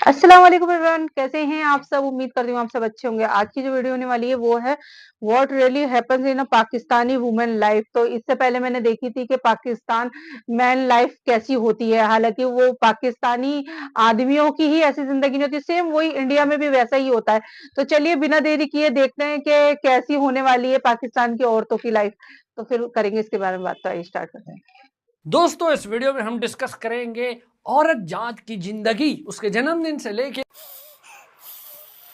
अस्सलाम वालेकुम एवरीवन, कैसे हैं आप सब? उम्मीद करती हूँ आप सब अच्छे होंगे। आज की जो वीडियो होने वाली है वो है what really happens in a Pakistani women life. तो इससे पहले मैंने देखी थी कि पाकिस्तान मैन लाइफ कैसी होती है। हालांकि वो पाकिस्तानी आदमियों की ही ऐसी जिंदगी नहीं होती, सेम वही इंडिया में भी वैसा ही होता है। तो चलिए बिना देरी किए देखते हैं कि कैसी होने वाली है पाकिस्तान की औरतों की लाइफ। तो फिर करेंगे इसके बारे में बात। तो आइए स्टार्ट करते हैं। दोस्तों, इस वीडियो में हम डिस्कस करेंगे औरत जात की जिंदगी, उसके जन्मदिन से लेके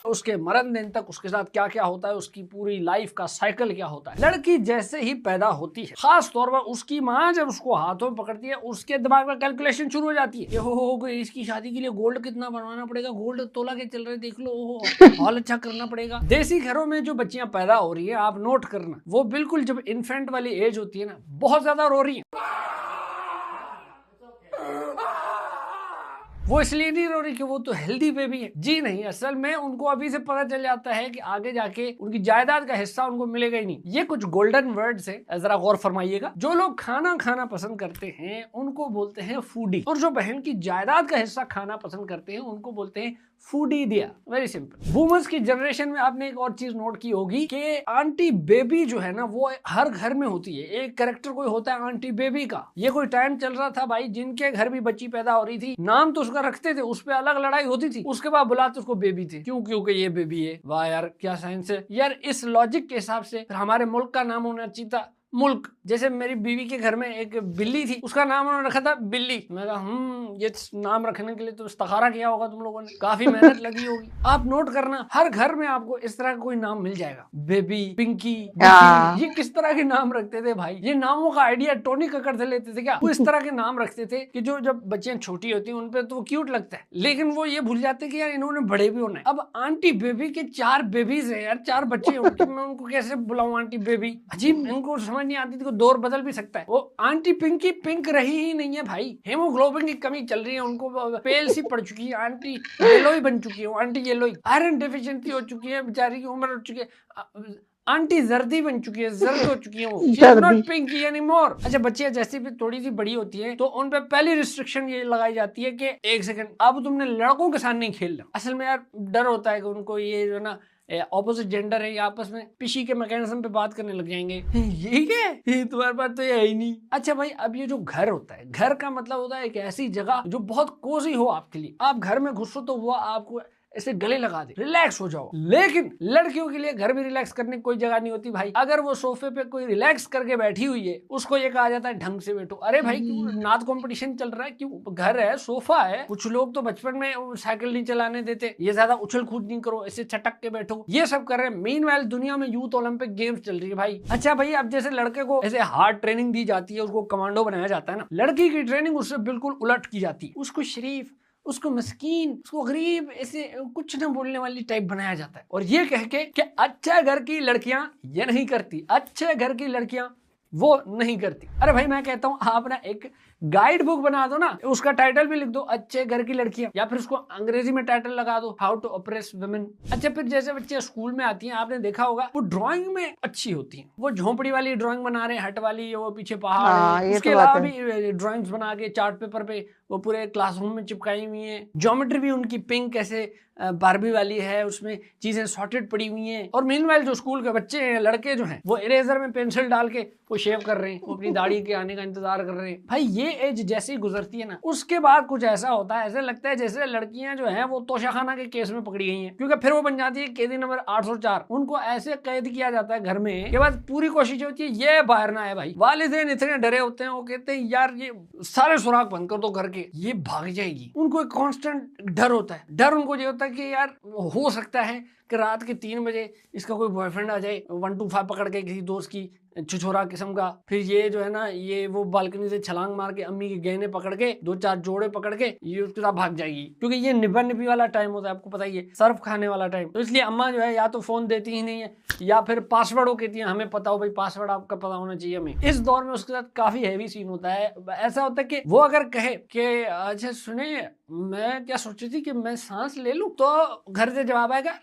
उसके मरण दिन तक उसके साथ क्या क्या होता है, उसकी पूरी लाइफ का साइकिल क्या होता है। लड़की जैसे ही पैदा होती है, खास तौर पर उसकी माँ जब उसको हाथों में पकड़ती है, उसके दिमाग में कैलकुलेशन शुरू हो जाती है। हो इसकी शादी के लिए गोल्ड कितना बनवाना पड़ेगा, गोल्ड तोला के चल रहे देख लो, हॉल अच्छा करना पड़ेगा। देसी घरों में जो बच्चियां पैदा हो रही है, आप नोट करना, वो बिल्कुल जब इन्फेंट वाली एज होती है ना, बहुत ज्यादा रो रही है। वो इसलिए नहीं रो रही कि वो तो हेल्दी बेबी है, जी नहीं, असल में उनको अभी से पता चल जाता है कि आगे जाके उनकी जायदाद का हिस्सा उनको मिलेगा ही नहीं। ये कुछ गोल्डन वर्ड्स है, जरा गौर फरमाइएगा। जो लोग खाना खाना पसंद करते हैं उनको बोलते हैं फूडी, और जो बहन की जायदाद का हिस्सा खाना पसंद करते हैं उनको बोलते हैं फूडी दिया। Very simple. बूमर्स की जनरेशन में आपने एक और चीज नोट की होगी कि आंटी बेबी जो है ना, वो हर घर में होती है। एक कैरेक्टर कोई होता है आंटी बेबी का। ये कोई टाइम चल रहा था भाई, जिनके घर भी बच्ची पैदा हो रही थी, नाम तो उसका रखते थे, उस पर अलग लड़ाई होती थी, उसके बाद बुलाते उसको बेबी थे। क्यों? क्योंकि ये बेबी है। वाह यार, क्या साइंस है यार। इस लॉजिक के हिसाब से हमारे मुल्क का नाम होना चाहिए था मुल्क। जैसे मेरी बीवी के घर में एक बिल्ली थी, उसका नाम उन्होंने रखा था बिल्ली। मैं कहा ये नाम रखने के लिए तो इस्तिखारा किया होगा तुम लोगों ने, काफी मेहनत लगी होगी। आप नोट करना, हर घर में आपको इस तरह का कोई नाम मिल जाएगा। बेबी, पिंकी, ये किस तरह के नाम रखते थे भाई। ये नामों का आइडिया टोनी कक्कड़ से लेते थे क्या? वो इस तरह के नाम रखते थे कि जो जब बच्चियां छोटी होती हैं उन पे तो वो क्यूट लगता है, लेकिन वो ये भूल जाते कि यार इन्होंने बड़े भी होना है। अब आंटी बेबी के 4 बेबीज है यार, 4 बच्चे उनके, मैं उनको कैसे बुलाऊं आंटी बेबी? अजीब, इनको समझ नहीं आती थी, दौर बदल भी सकता है। वो आंटी पिंकी पिंक रही ही नहीं है भाई, हेमोग्लोबिन की कमी चल रही है, उनको पेल सी पड़ चुकी है, आंटी येलोई बन चुकी है, आंटी येलोई। आयरन डेफिशिएंसी हो चुकी है, बेचारी की उम्र हो चुकी है, आंटी जर्दी बन चुकी है, जर्द हो चुकी है वो, she is not Pinky anymore. अच्छा, बच्चियां जैसे भी थोड़ी सी बड़ी होती हैं तो उन पे पहली रिस्ट्रिक्शन ये लगाई जाती है कि एक सेकंड, अब तुमने लड़कों के साथ नहीं खेलना। असल में यार डर होता है कि उनको ये जो ना ऑपोजिट जेंडर है, ये आपस में पिशी के मैकेनिज्म पे बात करने लग जाएंगे। ये क्या है, ये तुम्हारे पास तो ये है ही नहीं। अच्छा भाई, अब ये जो घर होता है, घर का मतलब होता है एक ऐसी जगह जो बहुत कोजी हो आपके लिए। आप घर में घुसो तो वो आपको ऐसे गले लगा दे, रिलैक्स हो जाओ। लेकिन लड़कियों के लिए घर में रिलैक्स करने की कोई जगह नहीं होती भाई। अगर वो सोफे पे कोई रिलैक्स करके बैठी हुई है, उसको ये कहा जाता है ढंग से बैठो। अरे भाई, क्यों नाथ कंपटीशन चल रहा है? क्यों? घर है, सोफा है। कुछ लोग तो बचपन में साइकिल नहीं चलाने देते, ये ज्यादा उछल कूद नहीं करो, ऐसे छटक के बैठो, ये सब कर रहे हैं। मीनवाइल दुनिया में यूथ ओलंपिक गेम्स चल रही है भाई। अच्छा भाई, अब जैसे लड़के को ऐसे हार्ड ट्रेनिंग दी जाती है, उसको कमांडो बनाया जाता है ना, लड़की की ट्रेनिंग उससे बिल्कुल उलट की जाती है। उसको शरीफ, उसको मस्कीन, उसको गरीब, ऐसे कुछ न बोलने वाली टाइप बनाया जाता है। और ये कह के कि अच्छे घर की लड़कियां ये नहीं करती, अच्छे घर की लड़कियां वो नहीं करती। अरे भाई, मैं कहता हूं आप ना एक गाइड बुक बना दो ना, उसका टाइटल भी लिख दो अच्छे घर की लड़कियां, या फिर उसको अंग्रेजी में टाइटल लगा दो हाउ टू ऑपरेस वुमेन। अच्छा, फिर जैसे बच्चे स्कूल में आती हैं, आपने देखा होगा वो ड्राइंग में अच्छी होती हैं, वो झोंपड़ी वाली ड्राइंग बना रहे हैं, हट वाली, वो पीछे पहाड़ है, उसके अलावा भी ड्राइंग्स बना के चार्ट पेपर पे वो पूरे क्लासरूम में चिपकाई हुई है। ज्योमेट्री भी उनकी पिंक ऐसे बारबी वाली है, उसमें चीजें सॉर्टेड पड़ी हुई हैं। और मीनवाइल जो स्कूल के बच्चे हैं, लड़के जो हैं, वो इरेजर में पेंसिल डाल के वो शेव कर रहे हैं, वो अपनी दाढ़ी के आने का इंतजार कर रहे हैं। भाई ये एज जैसी गुजरती है ना, उसके बाद कुछ ऐसा होता है, ऐसे लगता है जैसे लड़कियां जो हैं वो तोशाखाना के केस में पकड़ी गई हैं, क्योंकि फिर वो बन जाती है कैदी नंबर 804। उनको ऐसे कैद किया जाता है घर में, के बाद पूरी कोशिश होती है ये बाहर ना आए। भाई वालिदैन इतने डरे होते हैं, वो कहते हैं यार ये सारे सुराग बंद कर दो घर के, ये भाग जाएगी। उनको एक कांस्टेंट डर होता है। डर उनको ये होता है कि यार हो सकता है कि रात के 3 बजे इसका कोई बॉयफ्रेंड आ जाए 125 पकड़ के, किसी दोस्त की छुछोरा किस्म का। फिर ये जो है ना, ये वो बालकनी से छलांग मार के अम्मी के गहने पकड़ के, 2-4 जोड़े पकड़ के ये उसके साथ भाग जाएगी, क्योंकि ये निभा निभी वाला टाइम होता है, आपको पता ही है, सर्फ खाने वाला टाइम। तो इसलिए अम्मा जो है या तो फोन देती ही नहीं है, या फिर पासवर्ड वो कहती है हमें पता हो भाई, पासवर्ड आपका पता होना चाहिए हमें। इस दौर में उसके साथ काफी हैवी सीन होता है। ऐसा होता है कि वो अगर कहे कि अच्छा सुने, मैं क्या सोची थी कि मैं सांस ले लूं, तो घर से जवाब आएगा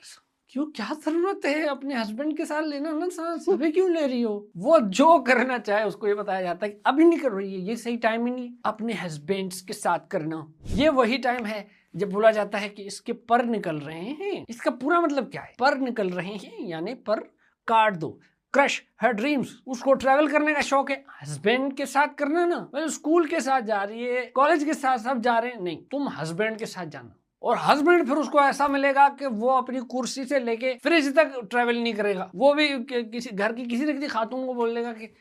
क्यों, क्या जरूरत है अपने हस्बैंड के साथ लेना ना सांस, अभी क्यों ले रही हो? वो जो करना चाहे उसको ये बताया जाता है कि अभी नहीं कर रही है, ये सही टाइम ही नहीं अपने हस्बैंड के साथ करना। ये वही टाइम है जब बोला जाता है कि इसके पर निकल रहे हैं, इसका पूरा मतलब क्या है? पर निकल रहे हैं यानी पर काट दो। क्रश हर ड्रीम्स, उसको ट्रैवल करने का शौक है। हस्बैंड के साथ करना ना, मतलब स्कूल के साथ जा रही है, कॉलेज के साथ सब जा रहे हैं, नहीं, तुम हस्बैंड के साथ जाना। और हस्बैंड फिर उसको ऐसा मिलेगा कि वो अपनी कुर्सी से लेके फ्रिज तक ट्रैवल नहीं करेगा, वो भी किसी घर की किसी न किसी खातून को बोल देगा कि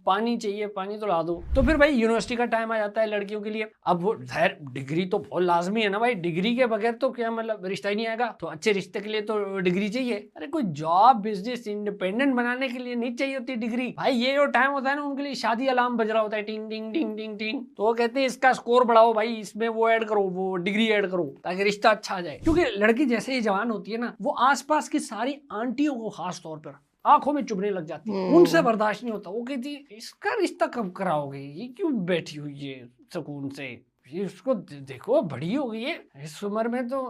पानी चाहिए, पानी तो ला दो। तो फिर भाई यूनिवर्सिटी का टाइम आ जाता है लड़कियों के लिए। अब वो खैर डिग्री तो बहुत लाजमी है ना भाई, डिग्री के बगैर तो क्या मतलब रिश्ता ही नहीं आएगा। तो अच्छे रिश्ते के लिए तो डिग्री चाहिए। अरे कोई जॉब बिजनेस इंडिपेंडेंट बनाने के लिए नहीं चाहिए होती डिग्री भाई। ये जो टाइम होता है ना उनके लिए शादी अलार्म बज रहा होता है, टिंग टिंग टिंग टिंग टिंग। तो वो कहते हैं इसका स्कोर बढ़ाओ भाई, इसमें वो ऐड करो, वो डिग्री ऐड करो ताकि रिश्ता अच्छा आ जाए। क्योंकि लड़की जैसे ही जवान होती है ना, वो आसपास की सारी आंटियों को खास तौर पर आंखों में चुभने लग जाती है, उनसे बर्दाश्त नहीं होता। वो कहती है इसका रिश्ता कब कराओगे, ये क्यों बैठी हुई है सुकून से, ये उसको देखो बड़ी हो गई है, इस उम्र में तो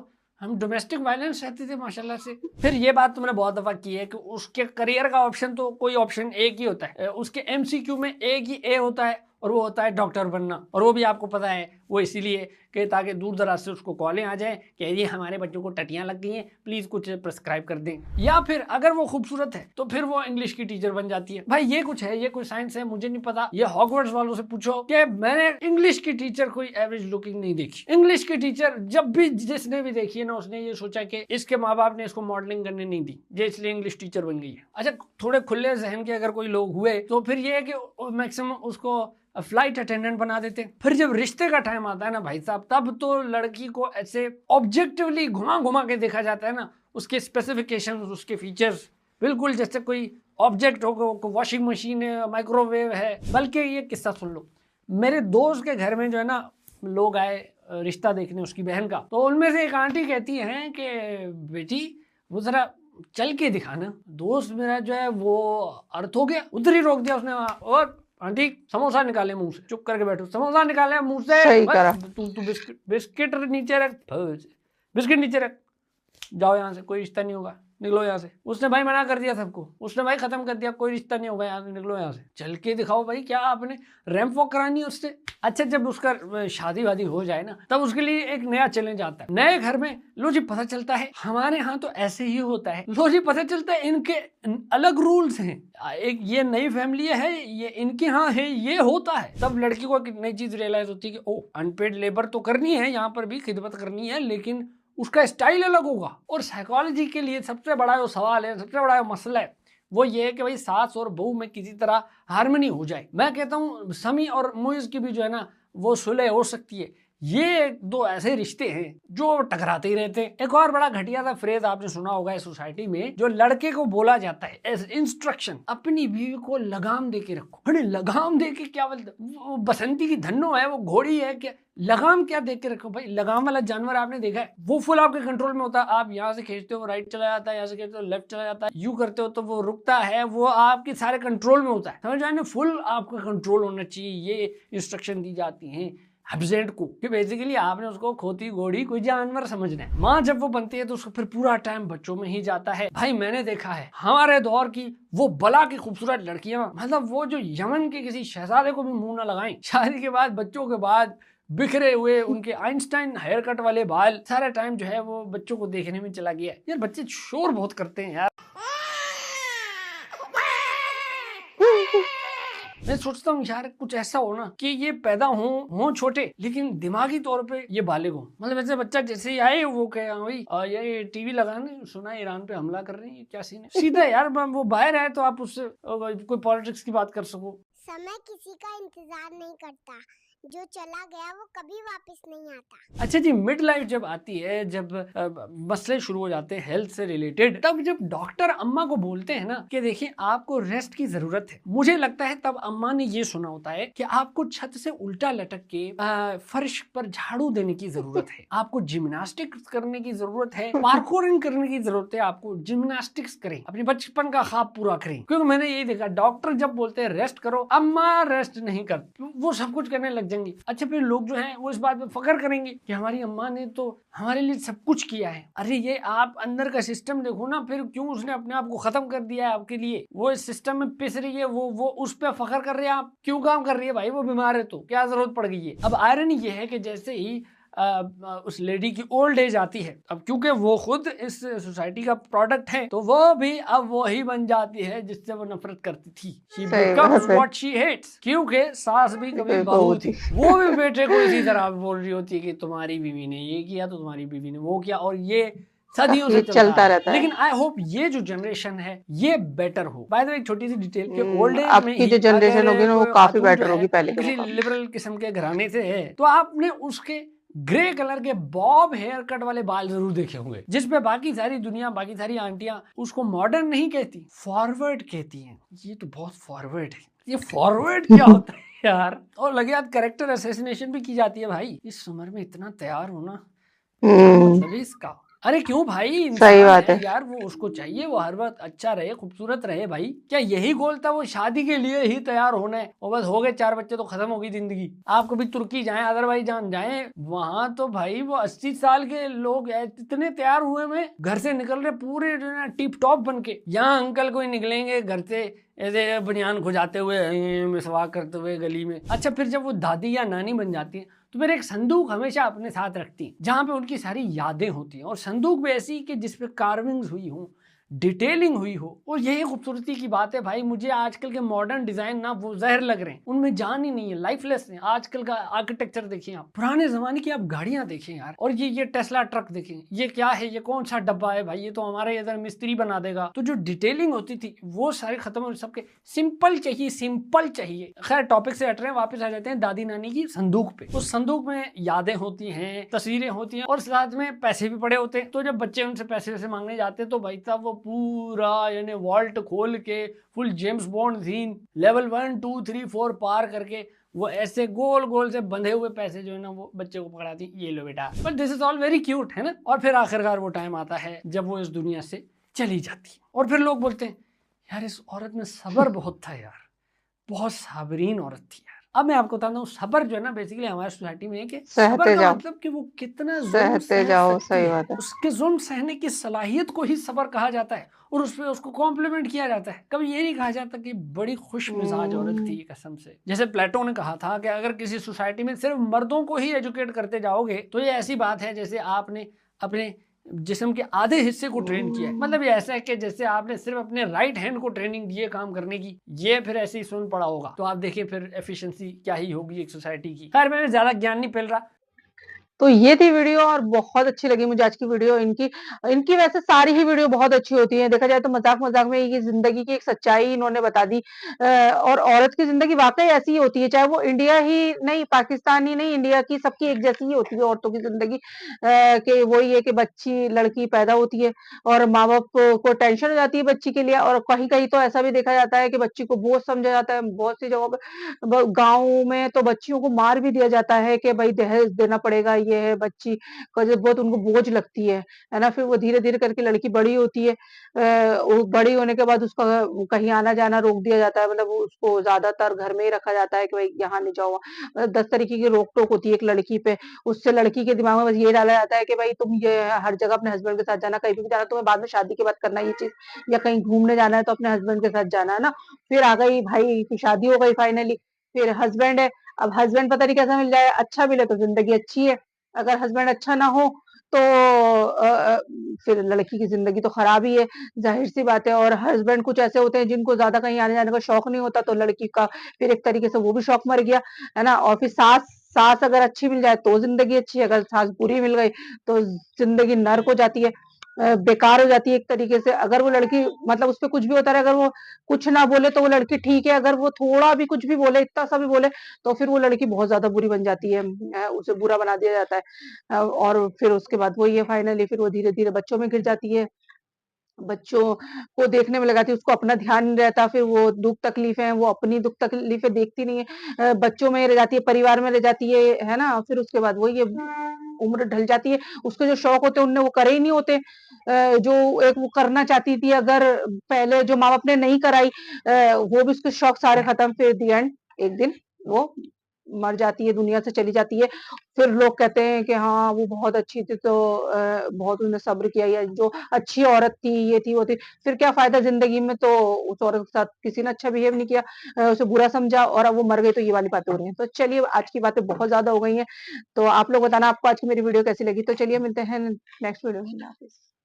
हम डोमेस्टिक वायलेंस रहते थे माशाल्लाह से। फिर ये बात तुमने बहुत दफा की है कि उसके करियर का ऑप्शन तो कोई ऑप्शन एक ही होता है, उसके एमसीक्यू में एक ही ए होता है और वो होता है डॉक्टर बनना। और वो भी आपको पता है वो इसीलिए कि ताकि दूर दराज से उसको कॉलें आ जाए कि ये हमारे बच्चों को टटियां लग गई हैं, प्लीज कुछ प्रिस्क्राइब कर दें। या फिर अगर वो खूबसूरत है तो फिर वो इंग्लिश की टीचर बन जाती है। भाई ये कुछ है, ये कोई साइंस है, मुझे नहीं पता। ये हॉगवर्ट्स वालों से पूछो कि मैंने इंग्लिश की टीचर कोई एवरेज लुकिंग नहीं देखी। इंग्लिश की टीचर जब भी जिसने भी देखी है ना, उसने ये सोचा कि इसके माँ बाप ने इसको मॉडलिंग करने नहीं दी, ये इसलिए इंग्लिश टीचर बन गई है। अच्छा, थोड़े खुले जहन के अगर कोई लोग हुए तो फिर ये है कि मैक्सिमम उसको फ्लाइट अटेंडेंट बना देते हैं। फिर जब रिश्ते का टाइम आता है ना भाई साहब, तब तो लड़की को ऐसे ऑब्जेक्टिवली घुमा घुमा के देखा जाता है ना, उसके स्पेसिफिकेशन, उसके फीचर्स बिल्कुल जैसे कोई ऑब्जेक्ट हो, वॉशिंग मशीन है, माइक्रोवेव है। बल्कि ये किस्सा सुन लो, मेरे दोस्त के घर में जो है ना लोग आए रिश्ता देखने उसकी बहन का, तो उनमें से एक आंटी कहती हैं कि बेटी वो जरा चल के दिखाना। दोस्त मेरा जो है वो अर्थ हो गया, उधर ही रोक दिया उसने, और आंटी समोसा निकाले मुंह से, चुप करके बैठो, समोसा निकाले मुंह से, सही करा। तू बिस्किट नीचे रख, बिस्किट नीचे रख, जाओ यहाँ से, कोई रिश्ता नहीं होगा, निकलो यहाँ से। उसने भाई मना कर दिया सबको, उसने भाई खत्म कर दिया, कोई रिश्ता नहीं होगा यहाँ से, निकलो यहाँ से। चल के दिखाओ भाई, क्या आपने रैंप वॉक करानी है उससे? अच्छा, जब उसका शादी वादी हो जाए ना, तब उसके लिए एक नया चैलेंज आता है। नए घर में लो जी पता चलता है हमारे यहाँ तो ऐसे ही होता है, लो जी पता चलता है इनके अलग रूल्स हैं, एक ये नई फैमिली है, ये इनके यहाँ है, ये होता है। तब लड़की को एक नई चीज रियलाइज होती है कि ओ अनपेड लेबर तो करनी है, यहाँ पर भी खिदमत करनी है, लेकिन उसका स्टाइल अलग होगा। और साइकोलॉजी के लिए सबसे बड़ा जो सवाल है, सबसे बड़ा जो मसला है, वो ये है कि भाई सास और बहू में किसी तरह हार्मनी हो जाए। मैं कहता हूँ समी और मुइज की भी जो है ना वो सुलह हो सकती है। ये दो ऐसे रिश्ते हैं जो टकराते ही रहते हैं। एक और बड़ा घटिया सा फ्रेज आपने सुना होगा इस सोसाइटी में, जो लड़के को बोला जाता है एज इंस्ट्रक्शन, अपनी बीवी को लगाम दे के रखो। अरे लगाम दे के क्या बोलते, वो बसंती की धन्नो है, वो घोड़ी है, क्या लगाम क्या देख के रखो भाई? लगाम वाला जानवर आपने देखा है, वो फुल आपके कंट्रोल में होता है। आप यहाँ से खींचते हो राइट चला जाता है, यहाँ से खींचते हो लेफ्ट चला जाता है, यू करते हो तो वो रुकता है, वो आपके सारे कंट्रोल में होता है। समझ आए? फुल आपका कंट्रोल होना चाहिए। ये इंस्ट्रक्शन दी जाती है हस्बैंड को कि बेसिकली आपने उसको खोती घोड़ी कोई जानवर समझना है। माँ जब वो बनती है तो उसका फिर पूरा टाइम बच्चों में ही जाता है। भाई मैंने देखा है हमारे दौर की वो बला की खूबसूरत लड़कियां, मतलब वो जो यमन के किसी शहजादे को भी मुंह ना लगाएं, शादी के बाद बच्चों के बाद बिखरे हुए उनके आइंस्टाइन हेयर कट वाले बाल, सारा टाइम जो है वो बच्चों को देखने में चला गया। यार बच्चे शोर बहुत करते हैं यार। मैं सोचता हूँ यार कुछ ऐसा हो ना कि ये पैदा हो छोटे लेकिन दिमागी तौर पे ये बालिग हो। मतलब ऐसे बच्चा जैसे ही आए वो कहे भाई ये टीवी लगाने सुना है ईरान पे हमला कर रहे हैं, क्या सीन है? सीधा यार वो बाहर है तो आप उससे कोई पॉलिटिक्स की बात कर सको। समय किसी का इंतजार नहीं करता, जो चला गया वो कभी वापस नहीं आता। अच्छा जी, मिड लाइफ जब आती है, जब मसले शुरू हो जाते हैं हेल्थ से रिलेटेड, तब जब डॉक्टर अम्मा को बोलते हैं ना कि देखिए आपको रेस्ट की जरूरत है, मुझे लगता है तब अम्मा ने ये सुना होता है कि आपको छत से उल्टा लटक के फर्श पर झाड़ू देने की जरूरत है, आपको जिम्नास्टिक्स करने की जरूरत है, पार्कोरिंग करने की जरूरत है, आपको जिम्नास्टिक्स करें, अपने बचपन का ख्वाब पूरा करें। क्योंकि मैंने यही देखा डॉक्टर जब बोलते हैं रेस्ट करो, अम्मा रेस्ट नहीं करती, वो सब कुछ करने लग जाएंगी। अच्छा फिर लोग जो हैं वो इस बात पे फख्र करेंगे कि हमारी अम्मा ने तो हमारे लिए सब कुछ किया है। अरे ये आप अंदर का सिस्टम देखो ना, फिर क्यों उसने अपने आप को खत्म कर दिया है आपके लिए? वो इस सिस्टम में पिस रही है, वो उस पर फख्र कर रहे हैं, आप क्यों काम कर रही है भाई? वो बीमार है तो क्या जरूरत पड़ गई है? अब आयरनी ये है कि जैसे ही उस लेडी की ओल्ड एज आती है, अब क्योंकि वो खुद इस सोसाइटी का प्रोडक्ट है, तो वो भी अब वही बन जाती है जिससे वो नफरत करती थी। She सही becomes बात है। what she hates, क्योंकि सास भी कभी कोई बहू बहू थी। थी। वो भी बेटे को इसी तरह बोल रही होती है कि तुम्हारी बीवी ने ये किया तो तुम्हारी बीवी ने वो किया, और ये सदियों से ये चलता चलता है। रहता है। लेकिन आई होप ये जो जनरेशन है ये बेटर हो। बाय द वे, एक छोटी सी डिटेल कि ओल्ड एज अब में की ही जो जनरेशन अगर होगी ना वो कोई काफी खातून जो बेटर है होगी पहले के किसी मुकाबले। लिबरल किस्म के घराने से है, तो आपने उसके ग्रे कलर के बॉब हेयर कट वाले बाल जरूर देखे होंगे, जिसपे बाकी सारी दुनिया, बाकी सारी आंटियां उसको मॉडर्न नहीं कहती, फॉरवर्ड कहती हैं। ये तो बहुत फॉरवर्ड है। ये फॉरवर्ड क्या होता है यार? और लगे यार कैरेक्टर असैसिनेशन भी की जाती है भाई। इस उम्र में इतना तैयार होना क्या मतलब है इसका? अरे क्यों भाई, सही इंसान बात है है। यार, वो उसको चाहिए वो हर वक्त अच्छा रहे, खूबसूरत रहे भाई। क्या यही गोल था? वो शादी के लिए ही तैयार होना है और बस हो गए 4 बच्चे तो खत्म हो गई जिंदगी। आप कभी तुर्की जाएं, अजरबैजान जाएं, वहां तो भाई वो 80 साल के लोग इतने तैयार हुए में घर से निकल रहे पूरे टिप टॉप बन के। यहाँ अंकल कोई निकलेंगे घर से ऐसे बनियान खुजाते हुए, मिसवाक करते हुए गली में। अच्छा, फिर जब वो दादी या नानी बन जाती है तो फिर एक संदूक हमेशा अपने साथ रखती है जहां पे उनकी सारी यादें होती हैं, और संदूक भी ऐसी कि जिसपे कार्विंग्स हुई हो, डिटेलिंग हुई हो। और यही खूबसूरती की बात है भाई। मुझे आजकल के मॉडर्न डिजाइन ना वो जहर लग रहे हैं, उनमें जान ही नहीं है, लाइफलेस है। आजकल का आर्किटेक्चर देखिए आप, पुराने जमाने की आप गाड़ियां देखें यार, और ये टेस्ला ट्रक देखें, ये क्या है, ये कौन सा डब्बा है भाई, ये तो हमारे इधर मिस्त्री बना देगा। तो जो डिटेलिंग होती थी वो सारी खत्म हो, सबके सिंपल चाहिए, सिंपल चाहिए। खैर टॉपिक से हट रहे हैं, वापस आ जाते हैं दादी नानी की संदूक पे। उस संदूक में यादें होती हैं, तस्वीरें होती हैं, और साथ में पैसे भी पड़े होते हैं। तो जब बच्चे उनसे पैसे वैसे मांगने जाते हैं तो भाई साहब वो पूरा यानी वॉल्ट खोल के full James Bond scene, level 1 2 3 4 पार करके वो ऐसे गोल गोल से बंधे हुए पैसे जो है ना वो बच्चे को पकड़ाती, ये लो बेटा। But this is all very cute, है ना। और फिर आखिरकार वो टाइम आता है जब वो इस दुनिया से चली जाती है, और फिर लोग बोलते हैं यार इस औरत में सब्र बहुत था यार, बहुत साबरीन औरत थी यार। अब मैं आपको बताता हूँ, सब्र जो है ना बेसिकली हमारी सोसाइटी में है कि सब्र सहते का जाओ, मतलब कि वो कितना जुल्म सहते सह जाओ। सकती सही है, बात है। उसके जुल्म सहने की सलाहियत को ही सब्र कहा जाता है, और उस पे उसको कॉम्प्लीमेंट किया जाता है। कभी ये नहीं कहा जाता कि बड़ी खुश मिजाज औरत थी, कसम से। जैसे प्लेटो ने कहा था कि अगर किसी सोसाइटी में सिर्फ मर्दों को ही एजुकेट करते जाओगे तो ये ऐसी बात है जैसे आपने अपने जिस्म के आधे हिस्से को ट्रेन किया है। मतलब ये ऐसा है कि जैसे आपने सिर्फ अपने राइट हैंड को ट्रेनिंग दी है काम करने की, ये फिर ऐसे ही सुन पड़ा होगा। तो आप देखिए फिर एफिशिएंसी क्या ही होगी एक सोसाइटी की। खैर मैं ज्यादा ज्ञान नहीं फैल रहा। तो ये थी वीडियो और बहुत अच्छी लगी मुझे आज की वीडियो। इनकी इनकी वैसे सारी ही वीडियो बहुत अच्छी होती हैं। देखा जाए तो मज़ाक-मज़ाक में ये ज़िंदगी की एक सच्चाई इन्होंने बता दी। और औरत की ज़िंदगी वाक़ई ऐसी ही होती है, चाहे वो इंडिया ही नहीं, पाकिस्तान ही नहीं, इंडिया की सबकी एक जैसी ही होती है औरतों की ज़िंदगी। कि वही है कि बच्ची लड़की पैदा होती है और माँ-बाप को टेंशन हो जाती है बच्ची के लिए, और कहीं-कहीं तो ऐसा भी देखा जाता है कि बच्ची को बोझ समझा जाता है। बहुत सी जगहों पे गाँव में तो बच्चियों को मार भी दिया जाता है कि भाई दहेज देना पड़ेगा, ये है बच्ची को जब बहुत उनको बोझ लगती है ना? फिर वो धीरे-धीरे करके लड़की बड़ी होती है। वो बड़ी होने के बाद उसका कहीं आना-जाना रोक दिया जाता है, मतलब उसको ज़्यादातर घर में ही रखा जाता है कि भाई यहाँ नहीं जाओ। 10 तरीके की रोक-टोक होती है एक लड़की पे। उससे लड़की के दिमाग में बस ये डाला जाता है कि भाई तुम ये हर जगह अपने हस्बैंड के साथ जाना, कहीं पे भी जाना तुम्हें बाद में शादी के बाद करना है ये चीज़, या कहीं घूमने जाना है तो अपने हस्बैंड के साथ जाना है ना? फिर आ गई भाई, फिर शादी हो गई फाइनली। फिर हस्बैंड है, अब हस्बैंड पता नहीं कैसा मिल जाए, अच्छा मिले तो ज़िंदगी अच्छी है, अगर हस्बैंड अच्छा ना हो तो फिर लड़की की ज़िंदगी तो खराब ही है, ज़ाहिर-सी बात है। और हस्बैंड कुछ ऐसे होते हैं जिनको ज़्यादा कहीं आने-जाने का शौक नहीं होता, तो लड़की का फिर एक तरीके से वो भी शौक मर गया, है ना? और फिर सास सास अगर अच्छी मिल जाए तो ज़िंदगी अच्छी है, अगर सास बुरी मिल गई तो ज़िंदगी नर्क हो जाती है, बेकार हो जाती है एक तरीके से। अगर वो लड़की मतलब उसपे कुछ भी होता रहे, अगर वो कुछ ना बोले तो वो लड़की ठीक है, अगर वो थोड़ा भी कुछ भी बोले, इतना-सा भी बोले, तो फिर वो लड़की बहुत ज़्यादा बुरी बन जाती है। उसे बुरा बना दिया जाता है। और फिर उसके बाद वही है फाइनली फिर वो धीरे-धीरे बच्चों में गिर जाती है। बच्चों को देखने में लगाती है, उसको अपना ध्यान नहीं रहता, फिर वो दुःख-तकलीफ़ें हैं, वो अपनी दुःख-तकलीफ़ें देखती नहीं है। बच्चों में रह जाती है, परिवार में रह जाती है ना? फिर उसके बाद वही है, उम्र ढल जाती है, उसके जो शौक होते हैं उनने वो करे ही नहीं होते। जो एक वो करना चाहती थी, अगर पहले जो माँ-बाप ने नहीं कराई, वो भी उसके शौक सारे खत्म, फिर द एंड एक दिन वो मर जाती है, दुनिया से चली जाती है, फिर लोग कहते हैं कि हाँ, वो बहुत अच्छी थी तो बहुत उन्होंने सब्र किया, या जो अच्छी औरत थी, ये थी, वो थी। फिर क्या फ़ायदा ज़िंदगी में, तो उस औरत के साथ किसी ने अच्छा बिहेव नहीं किया, उसे बुरा समझा और अब वो मर गई, तो ये वाली बातें हो रही हैं। तो चलिए, आज की बातें बहुत ज़्यादा हो गई हैं, तो आप लोग बताना आपको आज की मेरी वीडियो कैसी लगी? तो चलिए मिलते हैं नेक्स्ट वीडियो में। अल्लाह हाफ़िज़।